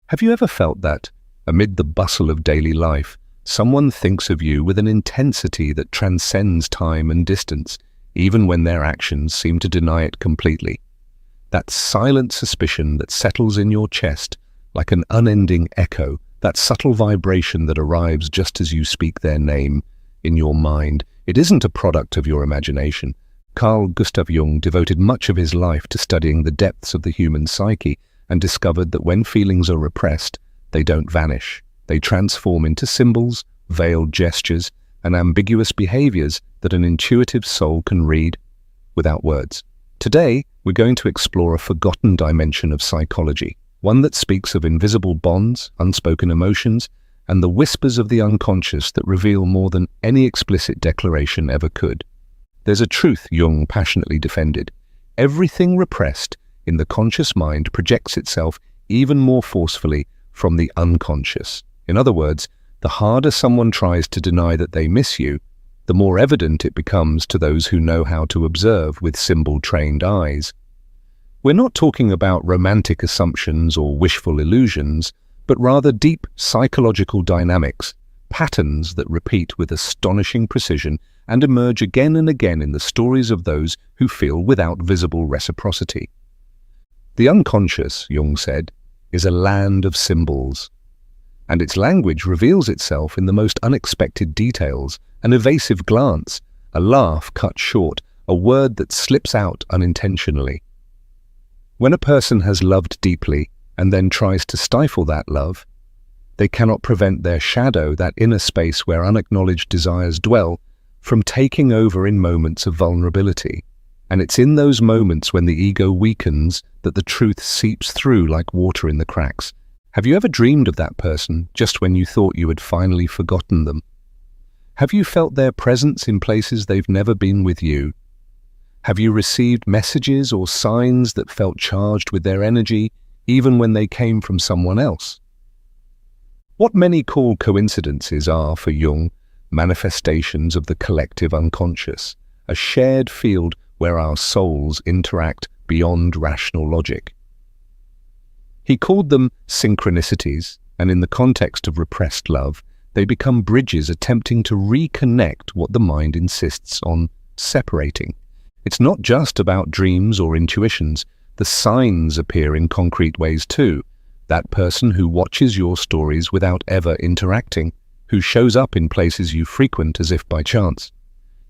Have you ever felt that, amid the bustle of daily life, someone thinks of you with an intensity that transcends time and distance, even when their actions seem to deny it completely? That silent suspicion that settles in your chest like an unending echo, that subtle vibration that arrives just as you speak their name in your mind, it isn't a product of your imagination. Carl Jung devoted much of his life to studying the depths of the human psyche and discovered that when feelings are repressed, they don't vanish. They transform into symbols, veiled gestures, and ambiguous behaviors that an intuitive soul can read without words. Today, we're going to explore a forgotten dimension of psychology, one that speaks of invisible bonds, unspoken emotions, and the whispers of the unconscious that reveal more than any explicit declaration ever could. There's a truth Jung passionately defended. Everything repressed in the conscious mind projects itself even more forcefully from the unconscious. In other words, the harder someone tries to deny that they miss you, the more evident it becomes to those who know how to observe with symbol-trained eyes. We're not talking about romantic assumptions or wishful illusions, but rather deep psychological dynamics, patterns that repeat with astonishing precision and emerge again and again in the stories of those who feel without visible reciprocity. The unconscious, Jung said, is a land of symbols, and its language reveals itself in the most unexpected details: an evasive glance, a laugh cut short, a word that slips out unintentionally. When a person has loved deeply and then tries to stifle that love, they cannot prevent their shadow, that inner space where unacknowledged desires dwell, from taking over in moments of vulnerability. And it's in those moments when the ego weakens that the truth seeps through like water in the cracks. Have you ever dreamed of that person just when you thought you had finally forgotten them? Have you felt their presence in places they've never been with you? Have you received messages or signs that felt charged with their energy, even when they came from someone else? What many call coincidences are, for Jung, manifestations of the collective unconscious, a shared field where our souls interact beyond rational logic. He called them synchronicities, and in the context of repressed love, they become bridges attempting to reconnect what the mind insists on separating. It's not just about dreams or intuitions. The signs appear in concrete ways too. That person who watches your stories without ever interacting, who shows up in places you frequent as if by chance,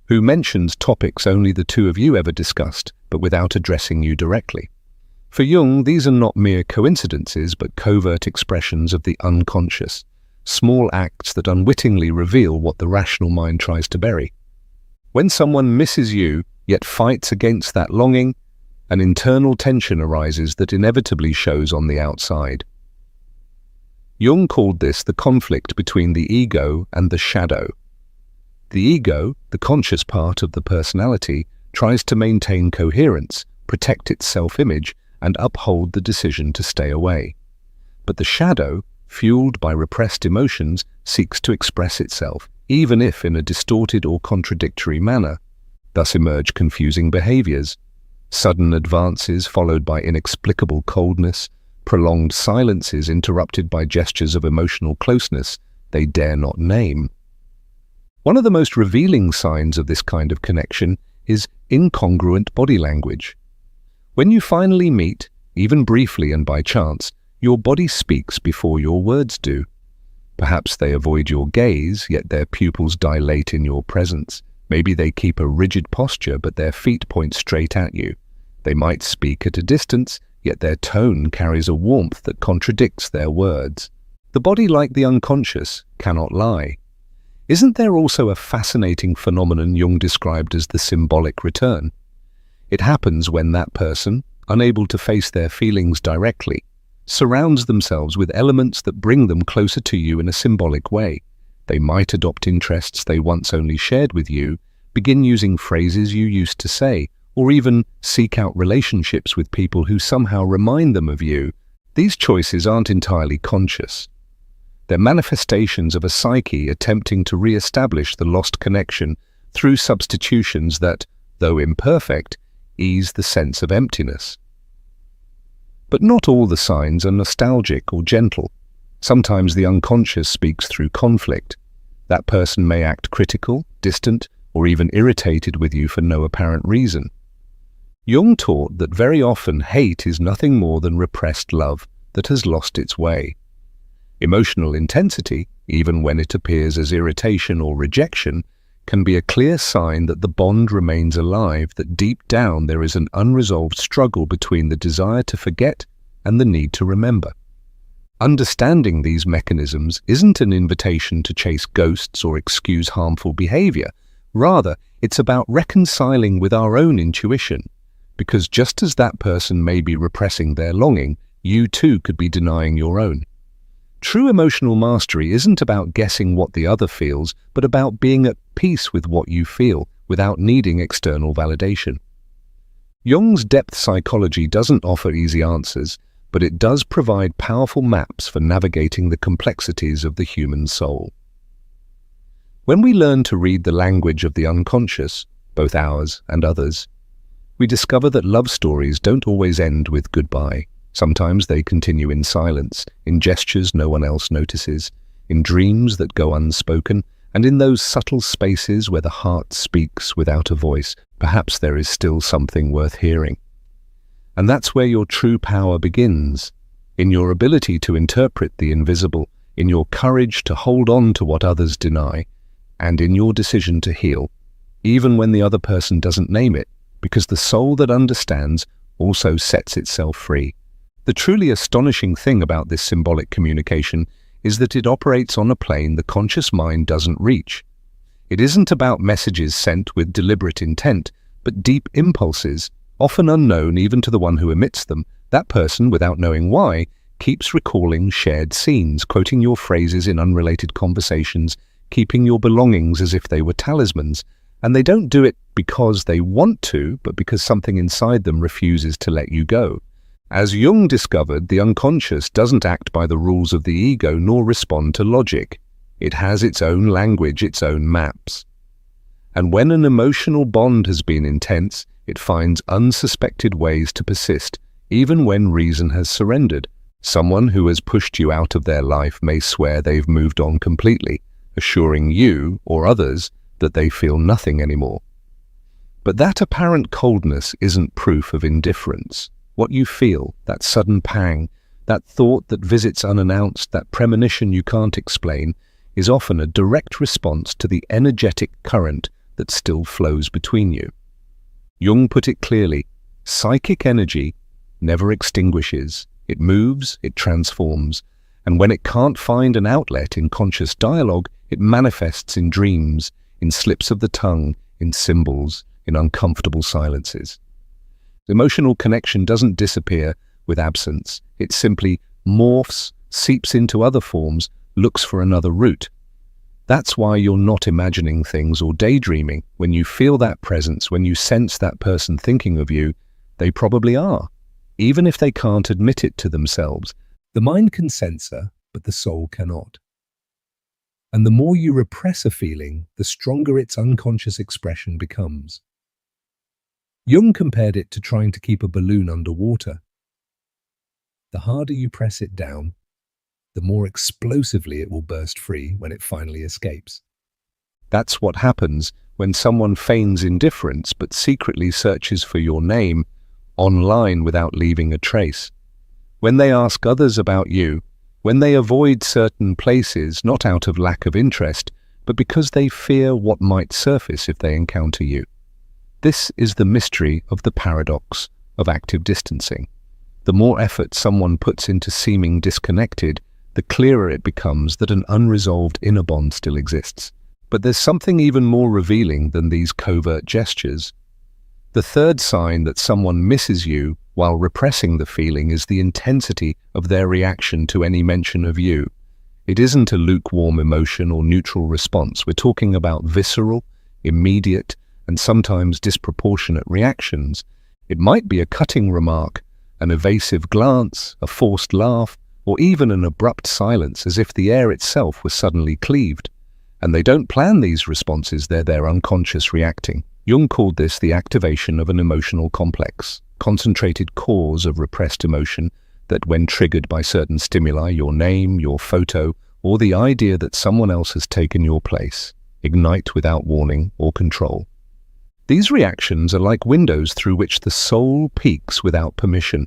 who mentions topics only the two of you ever discussed, but without addressing you directly. For Jung, these are not mere coincidences, but covert expressions of the unconscious, small acts that unwittingly reveal what the rational mind tries to bury. When someone misses you, yet fights against that longing, an internal tension arises that inevitably shows on the outside. Jung called this the conflict between the ego and the shadow. The ego, the conscious part of the personality, tries to maintain coherence, protect its self-image, and uphold the decision to stay away. But the shadow, fueled by repressed emotions, seeks to express itself, even if in a distorted or contradictory manner. Thus emerge confusing behaviors, sudden advances followed by inexplicable coldness, prolonged silences interrupted by gestures of emotional closeness they dare not name. One of the most revealing signs of this kind of connection is incongruent body language. When you finally meet, even briefly and by chance, your body speaks before your words do. Perhaps they avoid your gaze, yet their pupils dilate in your presence. Maybe they keep a rigid posture, but their feet point straight at you. They might speak at a distance, yet their tone carries a warmth that contradicts their words. The body, like the unconscious, cannot lie. Isn't there also a fascinating phenomenon Jung described as the symbolic return? It happens when that person, unable to face their feelings directly, surrounds themselves with elements that bring them closer to you in a symbolic way. They might adopt interests they once only shared with you, begin using phrases you used to say, or even seek out relationships with people who somehow remind them of you. These choices aren't entirely conscious. They're manifestations of a psyche attempting to re-establish the lost connection through substitutions that, though imperfect, ease the sense of emptiness. But not all the signs are nostalgic or gentle. Sometimes the unconscious speaks through conflict. That person may act critical, distant, or even irritated with you for no apparent reason. Jung taught that very often hate is nothing more than repressed love that has lost its way. Emotional intensity, even when it appears as irritation or rejection, can be a clear sign that the bond remains alive, that deep down there is an unresolved struggle between the desire to forget and the need to remember. Understanding these mechanisms isn't an invitation to chase ghosts or excuse harmful behavior. Rather, it's about reconciling with our own intuition, because just as that person may be repressing their longing, you too could be denying your own. True emotional mastery isn't about guessing what the other feels, but about being at peace with what you feel without needing external validation. Jung's depth psychology doesn't offer easy answers, but it does provide powerful maps for navigating the complexities of the human soul. When we learn to read the language of the unconscious, both ours and others, we discover that love stories don't always end with goodbye. Sometimes they continue in silence, in gestures no one else notices, in dreams that go unspoken, and in those subtle spaces where the heart speaks without a voice. Perhaps there is still something worth hearing. And that's where your true power begins, in your ability to interpret the invisible, in your courage to hold on to what others deny, and in your decision to heal, even when the other person doesn't name it, because the soul that understands also sets itself free. The truly astonishing thing about this symbolic communication is that it operates on a plane the conscious mind doesn't reach. It isn't about messages sent with deliberate intent, but deep impulses, often unknown even to the one who emits them. That person, without knowing why, keeps recalling shared scenes, quoting your phrases in unrelated conversations, keeping your belongings as if they were talismans. And they don't do it because they want to, but because something inside them refuses to let you go. As Jung discovered, the unconscious doesn't act by the rules of the ego nor respond to logic. It has its own language, its own maps. And when an emotional bond has been intense, it finds unsuspected ways to persist, even when reason has surrendered. Someone who has pushed you out of their life may swear they've moved on completely, assuring you or others that they feel nothing anymore. But that apparent coldness isn't proof of indifference. What you feel, that sudden pang, that thought that visits unannounced, that premonition you can't explain, is often a direct response to the energetic current that still flows between you. Jung put it clearly, psychic energy never extinguishes. It moves, it transforms, and when it can't find an outlet in conscious dialogue, it manifests in dreams, in slips of the tongue, in symbols, in uncomfortable silences. Emotional connection doesn't disappear with absence. It simply morphs, seeps into other forms, looks for another route. That's why you're not imagining things or daydreaming. When you feel that presence, when you sense that person thinking of you, they probably are, even if they can't admit it to themselves. The mind can censor, but the soul cannot. And the more you repress a feeling, the stronger its unconscious expression becomes. Jung compared it to trying to keep a balloon underwater. The harder you press it down, the more explosively it will burst free when it finally escapes. That's what happens when someone feigns indifference but secretly searches for your name online without leaving a trace. When they ask others about you, when they avoid certain places not out of lack of interest, but because they fear what might surface if they encounter you. This is the mystery of the paradox of active distancing. The more effort someone puts into seeming disconnected, the clearer it becomes that an unresolved inner bond still exists. But there's something even more revealing than these covert gestures. The third sign that someone misses you while repressing the feeling is the intensity of their reaction to any mention of you. It isn't a lukewarm emotion or neutral response. We're talking about visceral, immediate, and sometimes disproportionate reactions. It might be a cutting remark, an evasive glance, a forced laugh, or even an abrupt silence as if the air itself was suddenly cleaved. And they don't plan these responses, they're unconscious reacting. Jung called this the activation of an emotional complex. concentrated cores of repressed emotion that, when triggered by certain stimuli, your name, your photo, or the idea that someone else has taken your place, ignite without warning or control. These reactions are like windows through which the soul peeks without permission.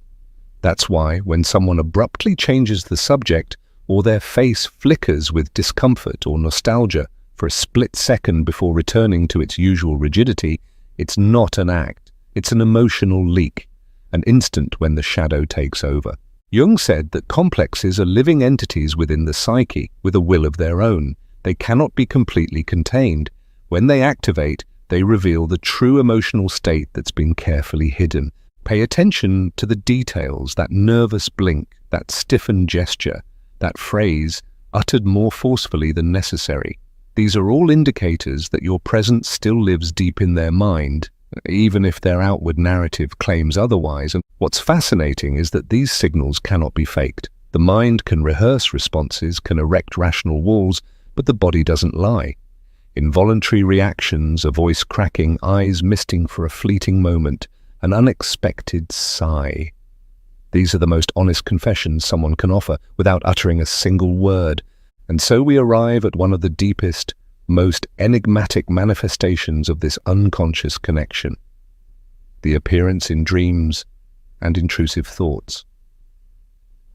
That's why, when someone abruptly changes the subject, or their face flickers with discomfort or nostalgia for a split second before returning to its usual rigidity, it's not an act, it's an emotional leak, an instant when the shadow takes over. Jung said that complexes are living entities within the psyche, with a will of their own. They cannot be completely contained. When they activate, they reveal the true emotional state that's been carefully hidden. Pay attention to the details, that nervous blink, that stiffened gesture, that phrase uttered more forcefully than necessary. These are all indicators that your presence still lives deep in their mind, even if their outward narrative claims otherwise. And what's fascinating is that these signals cannot be faked. The mind can rehearse responses, can erect rational walls, but the body doesn't lie. Involuntary reactions, a voice cracking, eyes misting for a fleeting moment, an unexpected sigh. These are the most honest confessions someone can offer without uttering a single word. And so we arrive at one of the deepest, most enigmatic manifestations of this unconscious connection: the appearance in dreams and intrusive thoughts.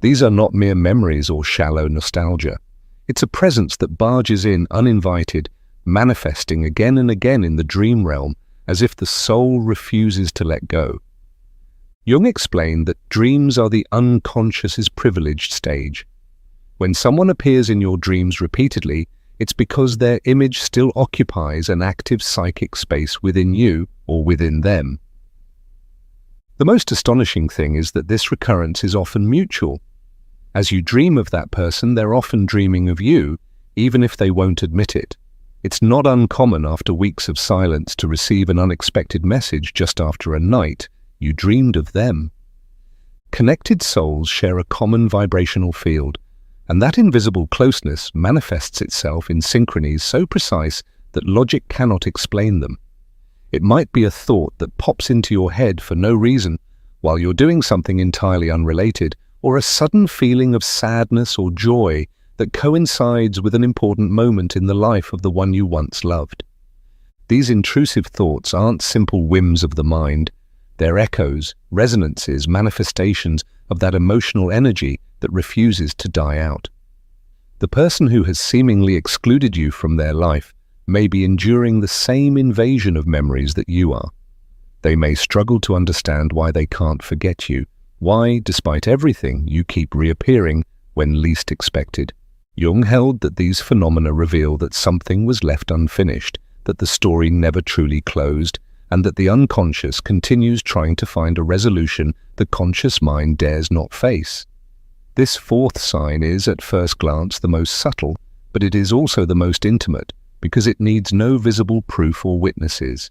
These are not mere memories or shallow nostalgia. It's a presence that barges in uninvited, manifesting again and again in the dream realm, as if the soul refuses to let go. Jung explained that dreams are the unconscious's privileged stage. When someone appears in your dreams repeatedly, it's because their image still occupies an active psychic space within you or within them. The most astonishing thing is that this recurrence is often mutual. As you dream of that person, they're often dreaming of you, even if they won't admit it. It's not uncommon after weeks of silence to receive an unexpected message just after a night you dreamed of them. Connected souls share a common vibrational field, and that invisible closeness manifests itself in synchronies so precise that logic cannot explain them. It might be a thought that pops into your head for no reason while you're doing something entirely unrelated, or a sudden feeling of sadness or joy that coincides with an important moment in the life of the one you once loved. These intrusive thoughts aren't simple whims of the mind. They're echoes, resonances, manifestations of that emotional energy that refuses to die out. The person who has seemingly excluded you from their life may be enduring the same invasion of memories that you are. They may struggle to understand why they can't forget you, why, despite everything, you keep reappearing when least expected. Jung held that these phenomena reveal that something was left unfinished, that the story never truly closed, and that the unconscious continues trying to find a resolution the conscious mind dares not face. This fourth sign is, at first glance, the most subtle, but it is also the most intimate, because it needs no visible proof or witnesses.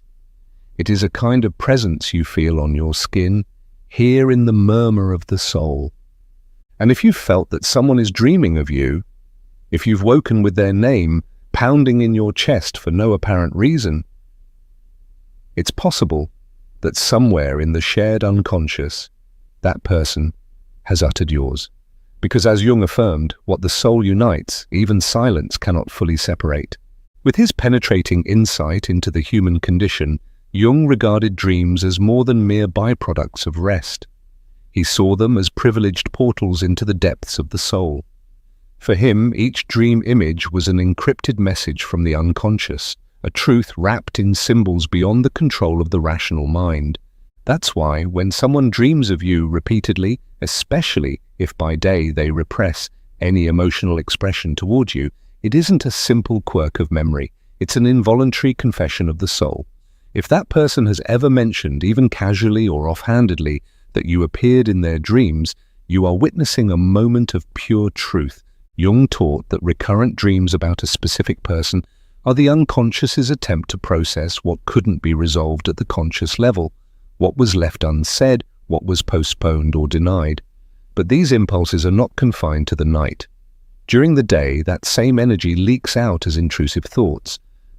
It is a kind of presence you feel on your skin, here in the murmur of the soul. And if you've felt that someone is dreaming of you, if you've woken with their name pounding in your chest for no apparent reason, it's possible that somewhere in the shared unconscious, that person has uttered yours. Because as Jung affirmed, what the soul unites, even silence cannot fully separate. With his penetrating insight into the human condition, Jung regarded dreams as more than mere byproducts of rest. He saw them as privileged portals into the depths of the soul. For him, each dream image was an encrypted message from the unconscious, a truth wrapped in symbols beyond the control of the rational mind. That's why, when someone dreams of you repeatedly, especially if by day they repress any emotional expression toward you, it isn't a simple quirk of memory, it's an involuntary confession of the soul. If that person has ever mentioned, even casually or offhandedly, that you appeared in their dreams, you are witnessing a moment of pure truth. Jung taught that recurrent dreams about a specific person are the unconscious's attempt to process what couldn't be resolved at the conscious level, what was left unsaid, what was postponed or denied. But these impulses are not confined to the night. During the day, that same energy leaks out as intrusive thoughts,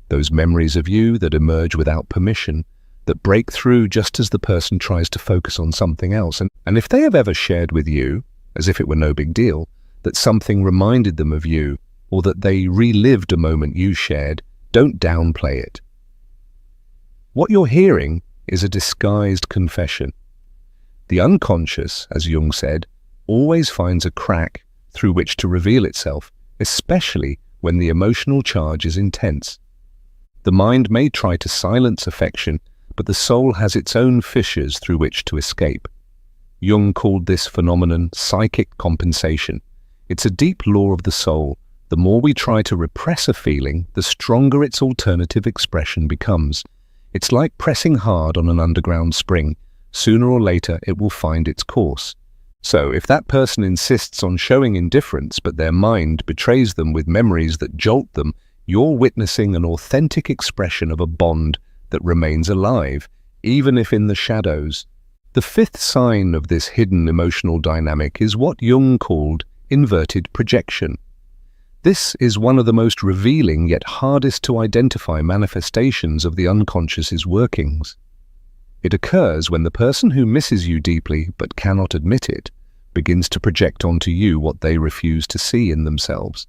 those memories of you that emerge without permission, that break through just as the person tries to focus on something else. And if they have ever shared with you, as if it were no big deal, that something reminded them of you, or that they relived a moment you shared, don't downplay it. What you're hearing is a disguised confession. The unconscious, as Jung said, always finds a crack through which to reveal itself, especially when the emotional charge is intense. The mind may try to silence affection, but the soul has its own fissures through which to escape. Jung called this phenomenon psychic compensation. It's a deep law of the soul. The more we try to repress a feeling, the stronger its alternative expression becomes. It's like pressing hard on an underground spring. Sooner or later, it will find its course. So, if that person insists on showing indifference, but their mind betrays them with memories that jolt them, you're witnessing an authentic expression of a bond that remains alive, even if in the shadows. The fifth sign of this hidden emotional dynamic is what Jung called inverted projection. This is one of the most revealing yet hardest to identify manifestations of the unconscious's workings. It occurs when the person who misses you deeply but cannot admit it begins to project onto you what they refuse to see in themselves.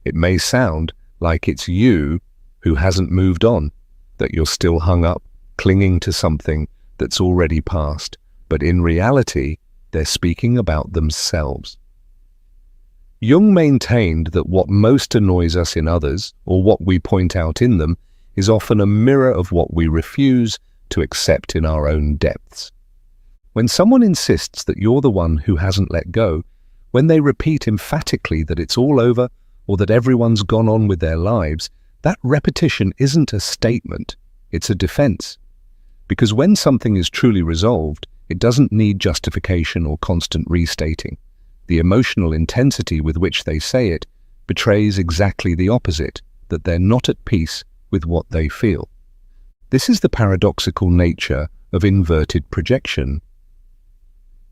It may sound like it's you who hasn't moved on, that you're still hung up, clinging to something that's already passed, but in reality, they're speaking about themselves. Jung maintained that what most annoys us in others, or what we point out in them, is often a mirror of what we refuse to accept in our own depths. When someone insists that you're the one who hasn't let go, when they repeat emphatically that it's all over or that everyone's gone on with their lives, that repetition isn't a statement, it's a defense. Because when something is truly resolved, it doesn't need justification or constant restating. The emotional intensity with which they say it betrays exactly the opposite, that they're not at peace with what they feel. This is the paradoxical nature of inverted projection.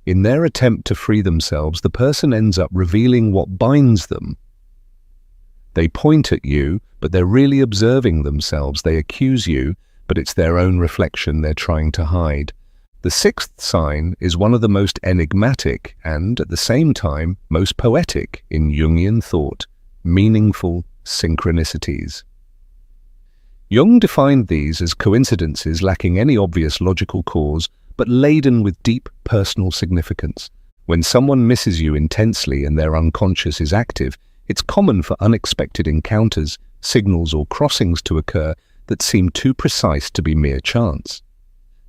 In their attempt to free themselves, the person ends up revealing what binds them. They point at you, but they're really observing themselves. They accuse you, but it's their own reflection they're trying to hide. The sixth sign is one of the most enigmatic and, at the same time, most poetic in Jungian thought: meaningful synchronicities. Jung defined these as coincidences lacking any obvious logical cause, but laden with deep personal significance. When someone misses you intensely and their unconscious is active, it's common for unexpected encounters, signals or crossings to occur that seem too precise to be mere chance.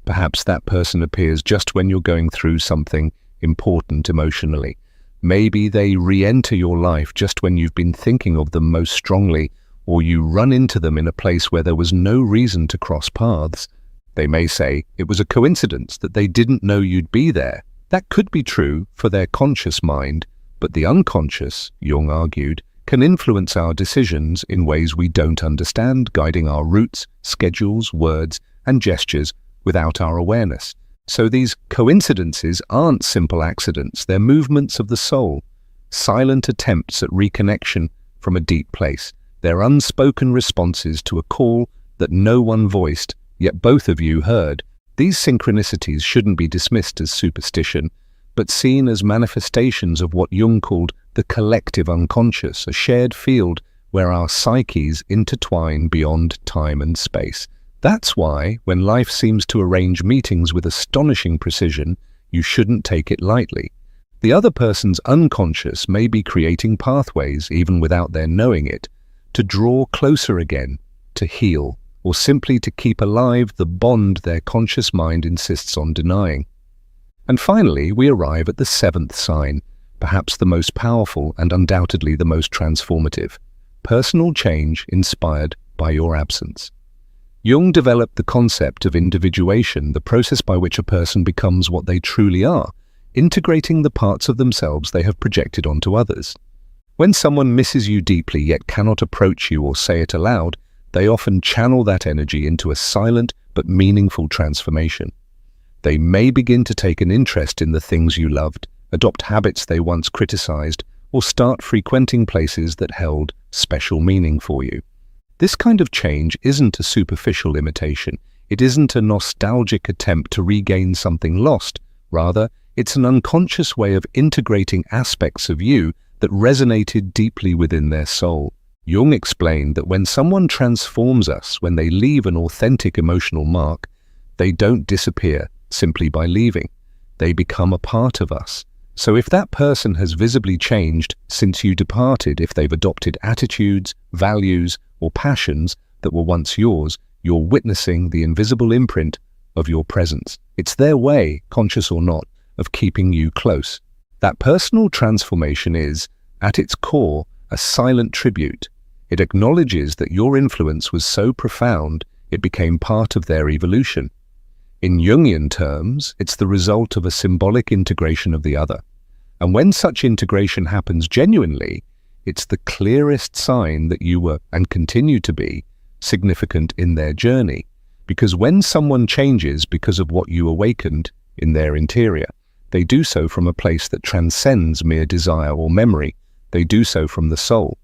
Perhaps that person appears just when you're going through something important emotionally. Maybe they re-enter your life just when you've been thinking of them most strongly, or you run into them in a place where there was no reason to cross paths. They may say it was a coincidence that they didn't know you'd be there. That could be true for their conscious mind, but the unconscious, Jung argued, can influence our decisions in ways we don't understand, guiding our routes, schedules, words, and gestures without our awareness. So these coincidences aren't simple accidents, they're movements of the soul, silent attempts at reconnection from a deep place. They're unspoken responses to a call that no one voiced, yet both of you heard. These synchronicities shouldn't be dismissed as superstition, but seen as manifestations of what Jung called the collective unconscious, a shared field where our psyches intertwine beyond time and space. That's why, when life seems to arrange meetings with astonishing precision, you shouldn't take it lightly. The other person's unconscious may be creating pathways, even without their knowing it, to draw closer again, to heal, or simply to keep alive the bond their conscious mind insists on denying. And finally, we arrive at the seventh sign, perhaps the most powerful and undoubtedly the most transformative: personal change inspired by your absence. Jung developed the concept of individuation, the process by which a person becomes what they truly are, integrating the parts of themselves they have projected onto others. When someone misses you deeply yet cannot approach you or say it aloud, they often channel that energy into a silent but meaningful transformation. They may begin to take an interest in the things you loved, adopt habits they once criticized, or start frequenting places that held special meaning for you. This kind of change isn't a superficial imitation. It isn't a nostalgic attempt to regain something lost. Rather, it's an unconscious way of integrating aspects of you that resonated deeply within their soul. Jung explained that when someone transforms us, when they leave an authentic emotional mark, they don't disappear simply by leaving. They become a part of us. So if that person has visibly changed since you departed, if they've adopted attitudes, values, or passions that were once yours, you're witnessing the invisible imprint of your presence. It's their way, conscious or not, of keeping you close. That personal transformation is, at its core, a silent tribute. It acknowledges that your influence was so profound, it became part of their evolution. In Jungian terms, it's the result of a symbolic integration of the other. And when such integration happens genuinely, it's the clearest sign that you were, and continue to be, significant in their journey. Because when someone changes because of what you awakened in their interior, they do so from a place that transcends mere desire or memory. They do so from the soul.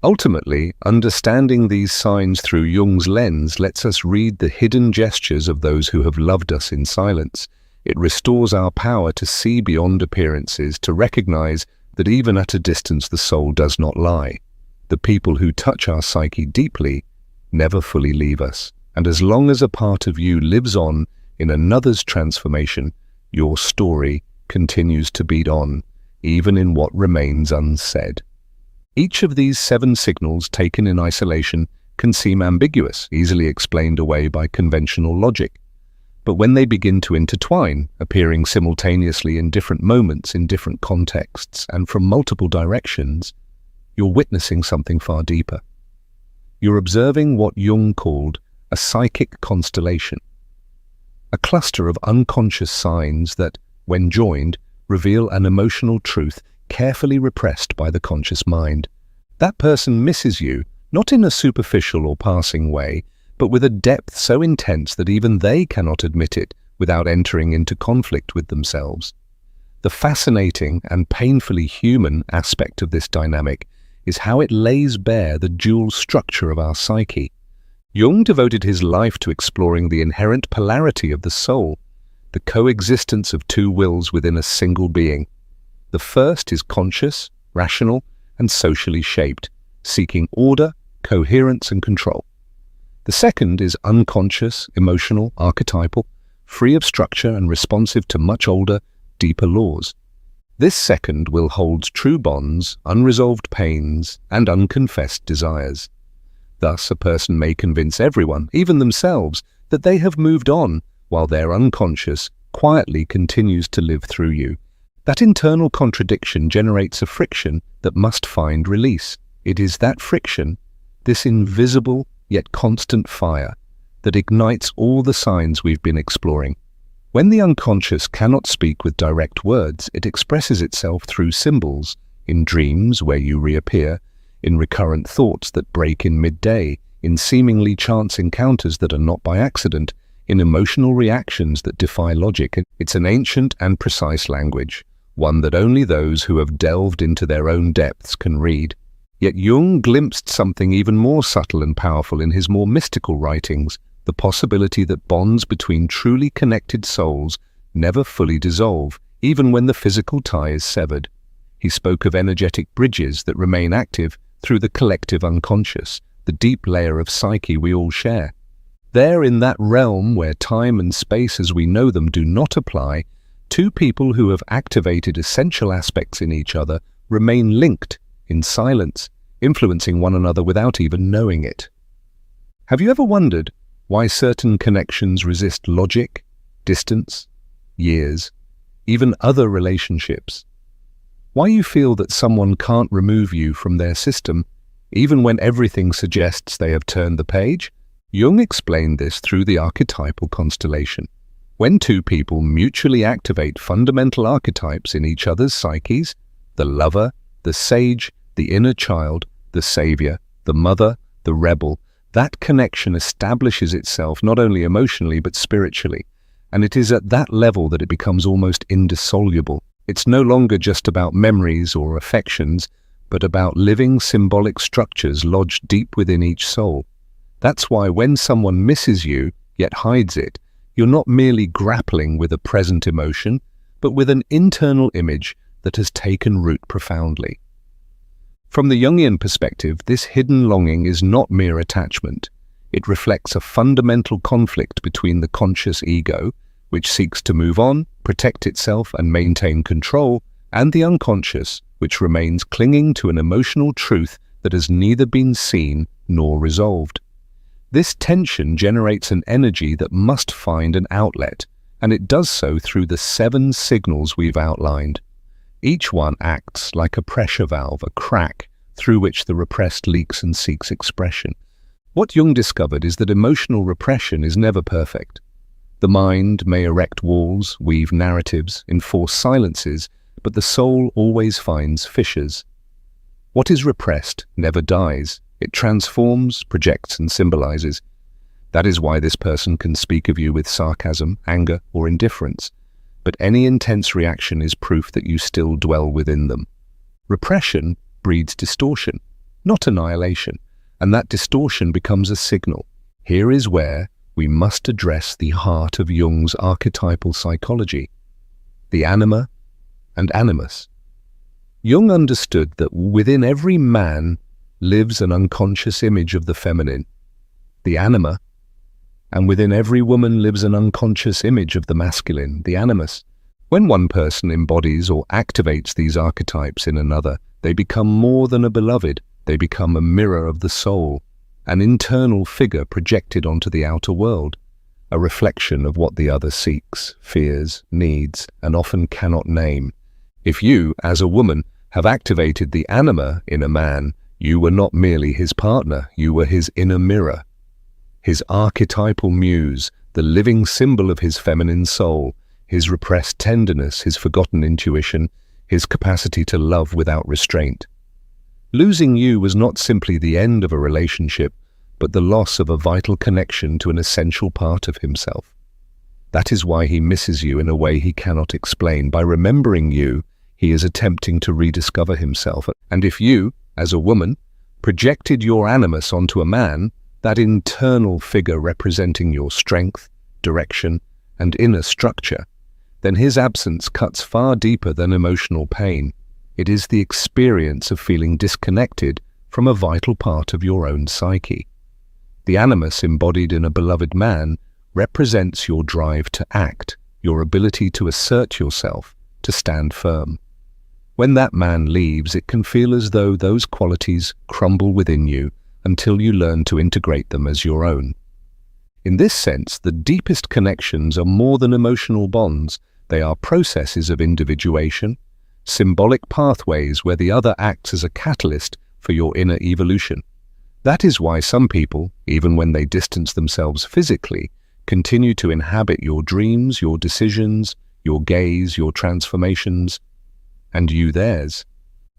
Ultimately, understanding these signs through Jung's lens lets us read the hidden gestures of those who have loved us in silence. It restores our power to see beyond appearances, to recognize that even at a distance the soul does not lie. The people who touch our psyche deeply never fully leave us. And as long as a part of you lives on in another's transformation, your story continues to beat on, even in what remains unsaid. Each of these 7 signals taken in isolation can seem ambiguous, easily explained away by conventional logic. But when they begin to intertwine, appearing simultaneously in different moments, in different contexts, and from multiple directions, you're witnessing something far deeper. You're observing what Jung called a psychic constellation, a cluster of unconscious signs that, when joined, reveal an emotional truth carefully repressed by the conscious mind. That person misses you, not in a superficial or passing way, but with a depth so intense that even they cannot admit it without entering into conflict with themselves. The fascinating and painfully human aspect of this dynamic is how it lays bare the dual structure of our psyche. Jung devoted his life to exploring the inherent polarity of the soul, the coexistence of two wills within a single being. The first is conscious, rational, and socially shaped, seeking order, coherence, and control. The second is unconscious, emotional, archetypal, free of structure and responsive to much older, deeper laws. This second will holds true bonds, unresolved pains, and unconfessed desires. Thus, a person may convince everyone, even themselves, that they have moved on, while their unconscious quietly continues to live through you. That internal contradiction generates a friction that must find release. It is that friction, this invisible yet constant fire, that ignites all the signs we've been exploring. When the unconscious cannot speak with direct words, it expresses itself through symbols, in dreams where you reappear, in recurrent thoughts that break in midday, in seemingly chance encounters that are not by accident, in emotional reactions that defy logic. It's an ancient and precise language, one that only those who have delved into their own depths can read. Yet Jung glimpsed something even more subtle and powerful in his more mystical writings, the possibility that bonds between truly connected souls never fully dissolve, even when the physical tie is severed. He spoke of energetic bridges that remain active through the collective unconscious, the deep layer of psyche we all share. There, in that realm where time and space as we know them do not apply, two people who have activated essential aspects in each other remain linked in silence, influencing one another without even knowing it. Have you ever wondered why certain connections resist logic, distance, years, even other relationships? Why you feel that someone can't remove you from their system, even when everything suggests they have turned the page? Jung explained this through the archetypal constellation. When two people mutually activate fundamental archetypes in each other's psyches, the lover, the sage, the inner child, the savior, the mother, the rebel, that connection establishes itself not only emotionally but spiritually, and it is at that level that it becomes almost indissoluble. It's no longer just about memories or affections, but about living symbolic structures lodged deep within each soul. That's why when someone misses you, yet hides it, you're not merely grappling with a present emotion, but with an internal image that has taken root profoundly. From the Jungian perspective, this hidden longing is not mere attachment. It reflects a fundamental conflict between the conscious ego, which seeks to move on, protect itself, and maintain control, and the unconscious, which remains clinging to an emotional truth that has neither been seen nor resolved. This tension generates an energy that must find an outlet, and it does so through the 7 signals we've outlined. Each one acts like a pressure valve, a crack, through which the repressed leaks and seeks expression. What Jung discovered is that emotional repression is never perfect. The mind may erect walls, weave narratives, enforce silences, but the soul always finds fissures. What is repressed never dies. It transforms, projects, and symbolizes. That is why this person can speak of you with sarcasm, anger, or indifference. But any intense reaction is proof that you still dwell within them. Repression breeds distortion, not annihilation, and that distortion becomes a signal. Here is where we must address the heart of Jung's archetypal psychology, the anima and animus. Jung understood that within every man lives an unconscious image of the feminine, the anima, and within every woman lives an unconscious image of the masculine, the animus. When one person embodies or activates these archetypes in another, they become more than a beloved. They become a mirror of the soul, an internal figure projected onto the outer world, a reflection of what the other seeks, fears, needs, and often cannot name. If you, as a woman, have activated the anima in a man, you were not merely his partner, you were his inner mirror. His archetypal muse, the living symbol of his feminine soul, his repressed tenderness, his forgotten intuition, his capacity to love without restraint. Losing you was not simply the end of a relationship, but the loss of a vital connection to an essential part of himself. That is why he misses you in a way he cannot explain. By remembering you, he is attempting to rediscover himself. And if you, as a woman, projected your animus onto a man, that internal figure representing your strength, direction, and inner structure, then his absence cuts far deeper than emotional pain. It is the experience of feeling disconnected from a vital part of your own psyche. The animus embodied in a beloved man represents your drive to act, your ability to assert yourself, to stand firm. When that man leaves, it can feel as though those qualities crumble within you until you learn to integrate them as your own. In this sense, the deepest connections are more than emotional bonds. They are processes of individuation, symbolic pathways where the other acts as a catalyst for your inner evolution. That is why some people, even when they distance themselves physically, continue to inhabit your dreams, your decisions, your gaze, your transformations, and you theirs.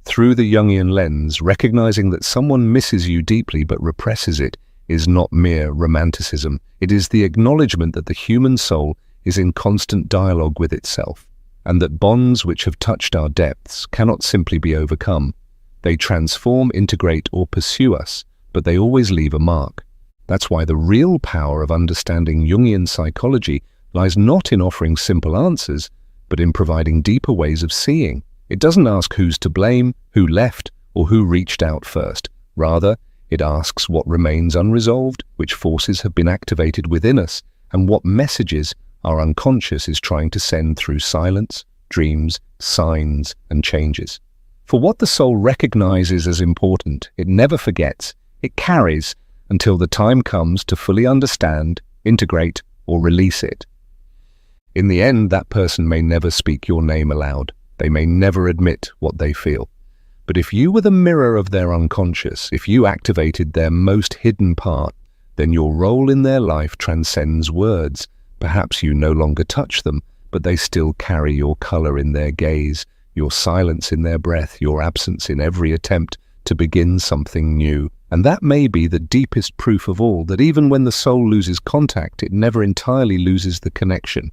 Through the Jungian lens, recognizing that someone misses you deeply but represses it is not mere romanticism. It is the acknowledgement that the human soul is in constant dialogue with itself, and that bonds which have touched our depths cannot simply be overcome. They transform, integrate, or pursue us, but they always leave a mark. That's why the real power of understanding Jungian psychology lies not in offering simple answers, but in providing deeper ways of seeing. It doesn't ask who's to blame, who left, or who reached out first. Rather, it asks what remains unresolved, which forces have been activated within us, and what messages our unconscious is trying to send through silence, dreams, signs, and changes. For what the soul recognizes as important, it never forgets. It carries until the time comes to fully understand, integrate, or release it. In the end, that person may never speak your name aloud. They may never admit what they feel. But if you were the mirror of their unconscious, if you activated their most hidden part, then your role in their life transcends words. Perhaps you no longer touch them, but they still carry your color in their gaze, your silence in their breath, your absence in every attempt to begin something new. And that may be the deepest proof of all, that even when the soul loses contact, it never entirely loses the connection.